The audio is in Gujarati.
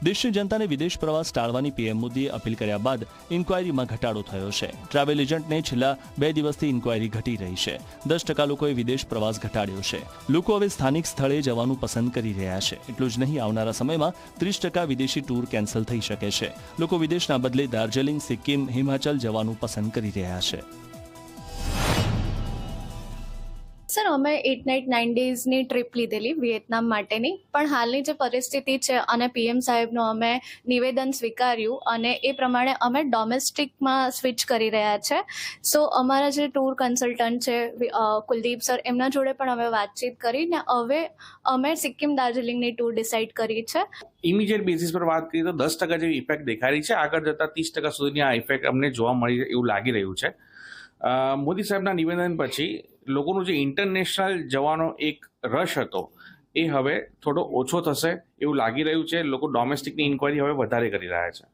દેશની જનતાને વિદેશ પ્રવાસ ટાળવાની પીએમ મોદીએ અપીલ કર્યા બાદ ઇન્ક્વાયરીમાં ઘટાડો થયો છે. ટ્રાવેલ એજન્ટને છેલ્લા 2 દિવસથી ઇન્ક્વાયરી ઘટી રહી છે. 10% લોકોએ વિદેશ પ્રવાસ ઘટાડ્યો છે. લોકો હવે સ્થાનિક સ્થળે જવાનું પસંદ કરી રહ્યા છે. એટલું જ નહીં, આવનારા સમયમાં 30% વિદેશી ટૂર કેન્સલ થઈ શકે છે. લોકો વિદેશના બદલે દાર્જિલિંગ, સિક્કિમ, હિમાચલ જવાનું પસંદ કરી રહ્યા છે. સર, અમે 8 નાઇટ 9 ડેઝની ટ્રીપ લીધેલી વિયેતનામ માટેની, પણ હાલની જે પરિસ્થિતિ છે અને પીએમ સાહેબનું અમે નિવેદન સ્વીકાર્યું અને એ પ્રમાણે અમે ડોમેસ્ટિકમાં સ્વિચ કરી રહ્યા છે. સો અમારા જે ટૂર કન્સલ્ટન્ટ છે કુલદીપ સર, એમના જોડે પણ અમે વાતચીત કરીને હવે અમે સિક્કિમ દાર્જિલિંગની ટૂર ડિસાઇડ કરી છે. ઇમિડિયેટ બેસિસ પર વાત કરીએ તો 10% જેવી ઇફેક્ટ દેખાઈ રહી છે. આગળ જતાં 30% સુધીની આ ઇફેક્ટ અમને જોવા મળી એવું લાગી રહ્યું છે. મોદી સાહેબના નિવેદન પછી લોકોનું જે ઇન્ટરનેશનલ જવાનો એક રશ હતો એ હવે થોડો ઓછો થશે એવું લાગી રહ્યું છે. લોકો ડોમેસ્ટિકની ઇન્ક્વાયરી હવે વધારે કરી રહ્યા છે.